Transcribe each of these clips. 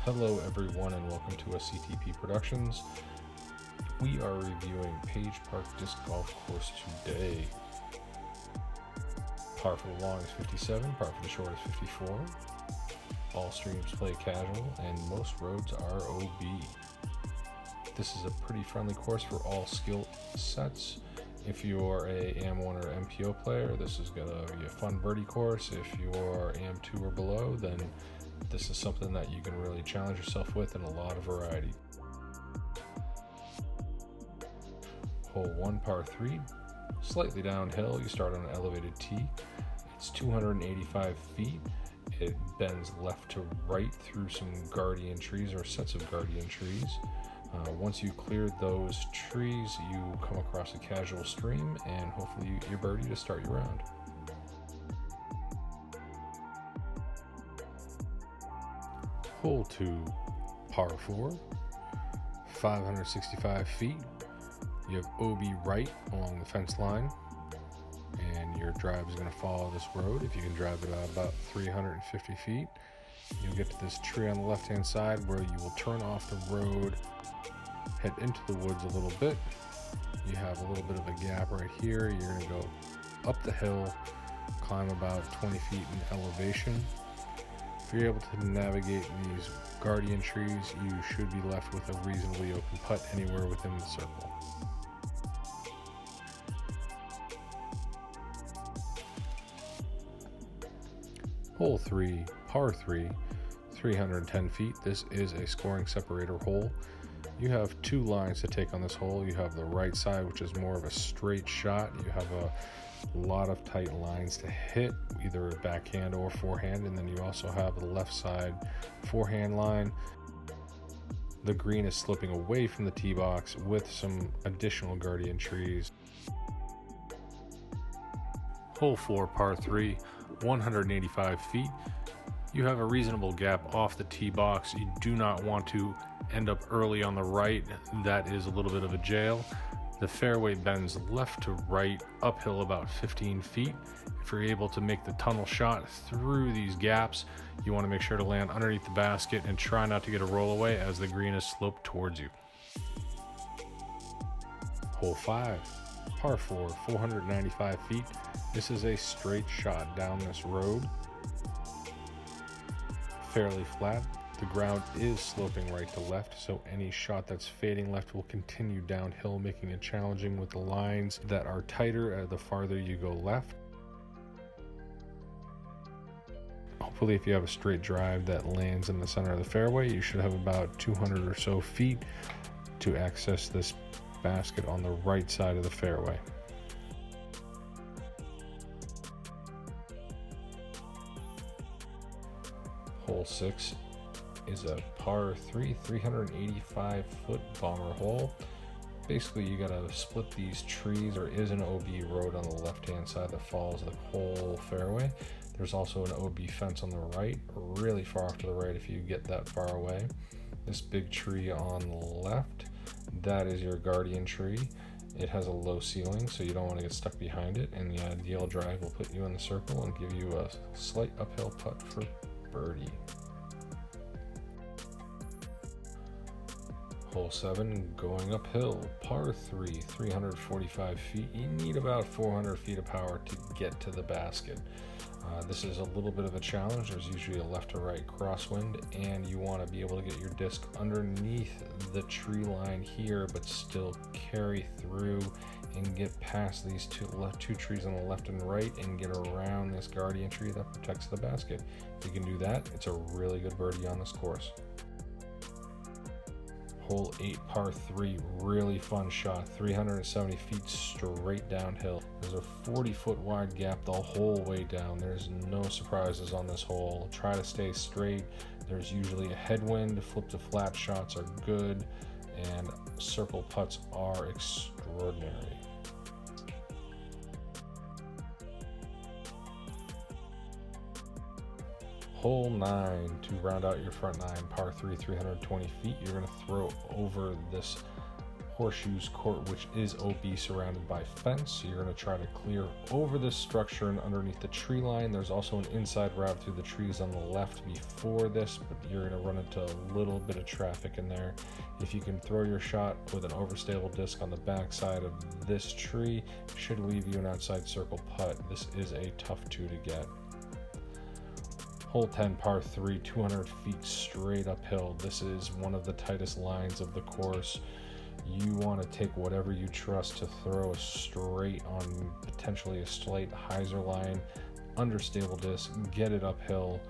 Hello everyone and welcome to a CTP Productions. We are reviewing Page Park Disc Golf Course today. Par for the long is 57, par for the short is 54. All streams play casual and most roads are OB. This is a pretty friendly course for all skill sets. If you're a AM1 or MPO player, this is going to be a fun birdie course. If you're AM2 or below, then this is something that you can really challenge yourself with in a lot of variety. Hole 1, par 3, slightly downhill. You start on an elevated tee. It's 285 feet. It bends left to right through some guardian trees or sets of guardian trees. Once you clear those trees, you come across a casual stream and hopefully you get your birdie to start your round. Hole 2, par 4, 565 feet. You have OB right along the fence line, and your drive is going to follow this road. If you can drive it about 350 feet, you'll get to this tree on the left-hand side where you will turn off the road, head into the woods a little bit. You have a little bit of a gap right here. You're going to go up the hill, climb about 20 feet in elevation. If you're able to navigate these guardian trees, you should be left with a reasonably open putt anywhere within the circle. Hole 3, par 3, 310 feet. This is a scoring separator hole. You have two lines to take on this hole. You have the right side, which is more of a straight shot. You have a lot of tight lines to hit, either backhand or forehand, and then you also have the left side forehand line. The green is sloping away from the tee box with some additional guardian trees. Hole 4, par 3, 185 feet. You have a reasonable gap off the tee box. You do not want to end up early on the right. That is a little bit of a jail. The fairway bends left to right, uphill about 15 feet. If you're able to make the tunnel shot through these gaps, you want to make sure to land underneath the basket and try not to get a roll away as the green is sloped towards you. Hole 5, par 4, 495 feet. This is a straight shot down this road. Fairly flat. The ground is sloping right to left, so any shot that's fading left will continue downhill, making it challenging with the lines that are tighter the farther you go left. Hopefully, if you have a straight drive that lands in the center of the fairway, you should have about 200 or so feet to access this basket on the right side of the fairway. Hole 6 is a par 3, 385 foot bomber hole. Basically, you gotta split these trees. There is an OB road on the left hand side that follows the whole fairway. There's also an OB fence on the right, really far off to the right if you get that far away. This big tree on the left, that is your guardian tree. It has a low ceiling, so you don't want to get stuck behind it, and the ideal drive will put you in the circle and give you a slight uphill putt for birdie. Hole 7, going uphill, par 3, 345 feet. You need about 400 feet of power to get to the basket. This is a little bit of a challenge. There's usually a left to right crosswind, and you want to be able to get your disc underneath the tree line here, but still carry through and get past these two trees on the left and right and get around this guardian tree that protects the basket. If you can do that, it's a really good birdie on this course. Hole 8, par 3, really fun shot, 370 feet straight downhill. There's a 40-foot wide gap the whole way down. There's no surprises on this hole. Try to stay straight. There's usually a headwind. Flip to flat shots are good, and circle putts are extraordinary. Hole 9, to round out your front 9, par 3, 320 feet. You're going to throw over this Horseshoes Court, which is OB surrounded by fence. So you're going to try to clear over this structure and underneath the tree line. There's also an inside route through the trees on the left before this, but you're going to run into a little bit of traffic in there. If you can throw your shot with an overstable disc on the back side of this tree, it should leave you an outside circle putt. This is a tough 2 to get. Hole 10, par 3, 200 feet straight uphill. This is one of the tightest lines of the course. You want to take whatever you trust to throw a straight on potentially a slight hyzer line, understable disc, get it uphill.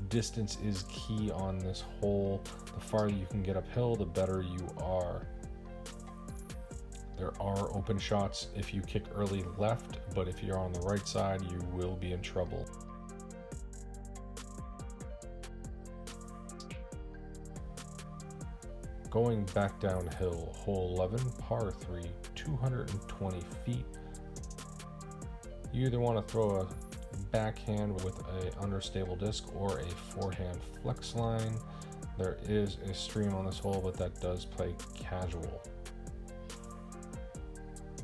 Distance is key on this hole. The farther you can get uphill, the better you are. There are open shots if you kick early left, but if you're on the right side, you will be in trouble. Going back downhill, hole 11, par 3, 220 feet. You either want to throw a backhand with an understable disc or a forehand flex line. There is a stream on this hole, but that does play casual.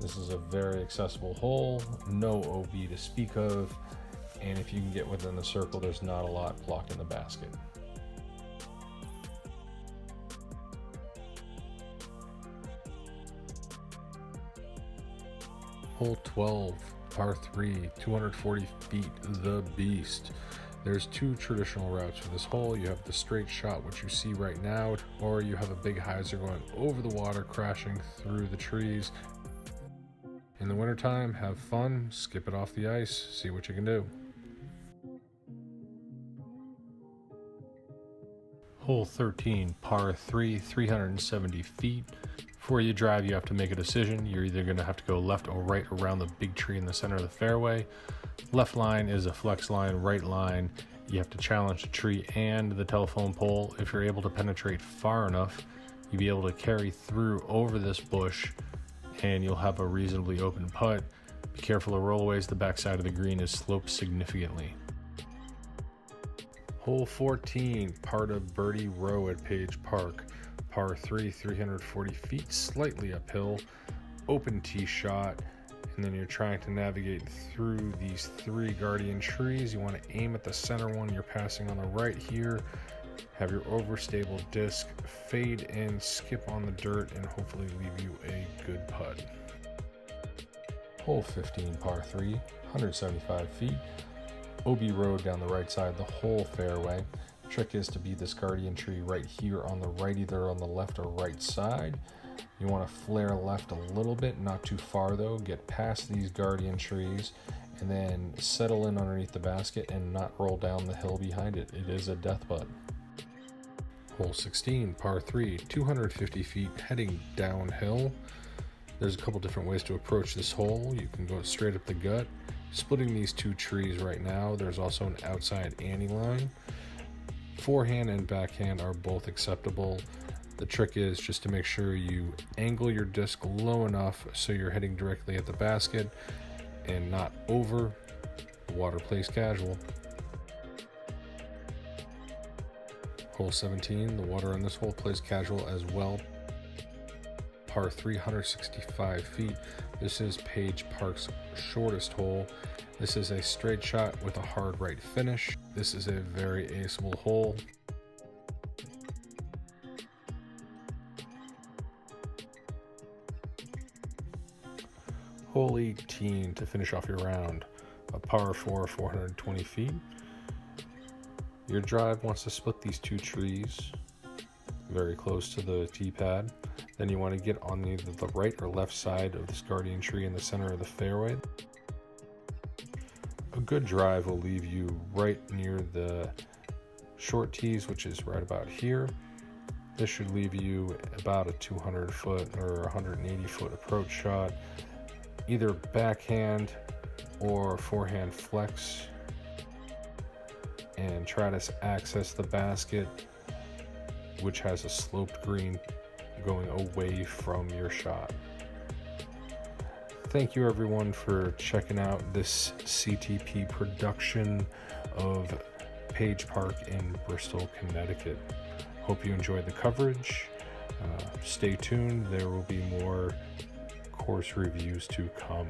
This is a very accessible hole, no OB to speak of, and if you can get within the circle, there's not a lot blocking the basket. Hole 12, par 3, 240 feet, the beast. There's 2 traditional routes for this hole. You have the straight shot, which you see right now, or you have a big hyzer going over the water, crashing through the trees. In the wintertime, have fun, skip it off the ice, see what you can do. Hole 13, par 3, 370 feet. Before you drive, you have to make a decision. You're either going to have to go left or right around the big tree in the center of the fairway. Left line is a flex line, right line, you have to challenge the tree and the telephone pole. If you're able to penetrate far enough, you'll be able to carry through over this bush and you'll have a reasonably open putt. Be careful of rollaways, the backside of the green is sloped significantly. Hole 14, part of Birdie Row at Page Park. Par 3, 340 feet, slightly uphill, open tee shot, and then you're trying to navigate through these 3 guardian trees. You want to aim at the center one you're passing on the right here, have your overstable disc, fade in, skip on the dirt, and hopefully leave you a good putt. Hole 15, par 3, 175 feet, OB road down the right side, the whole fairway. Trick is to be this guardian tree right here on the right, either on the left or right side. You want to flare left a little bit, not too far though, get past these guardian trees and then settle in underneath the basket and not roll down the hill behind it. It is a death putt. Hole 16, par 3, 250 feet, heading downhill. There's a couple different ways to approach this hole. You can go straight up the gut, splitting these 2 trees right now. There's also an outside ante line. Forehand and backhand are both acceptable. The trick is just to make sure you angle your disc low enough so you're heading directly at the basket and not over. The water plays casual. Hole 17, the water on this hole plays casual as well. Par 365 feet. This is Page Park's shortest hole. This is a straight shot with a hard right finish. This is a very aceable hole. Hole 18 to finish off your round. A par 4, 420 feet. Your drive wants to split these 2 trees very close to the tee pad. Then you want to get on either the right or left side of this guardian tree in the center of the fairway. A good drive will leave you right near the short tees, which is right about here. This should leave you about a 200 foot or 180 foot approach shot, either backhand or forehand flex, and try to access the basket, which has a sloped green going away from your shot. Thank you everyone for checking out this CTP production of Page Park in Bristol, Connecticut. Hope you enjoyed the coverage. Stay tuned, there will be more course reviews to come.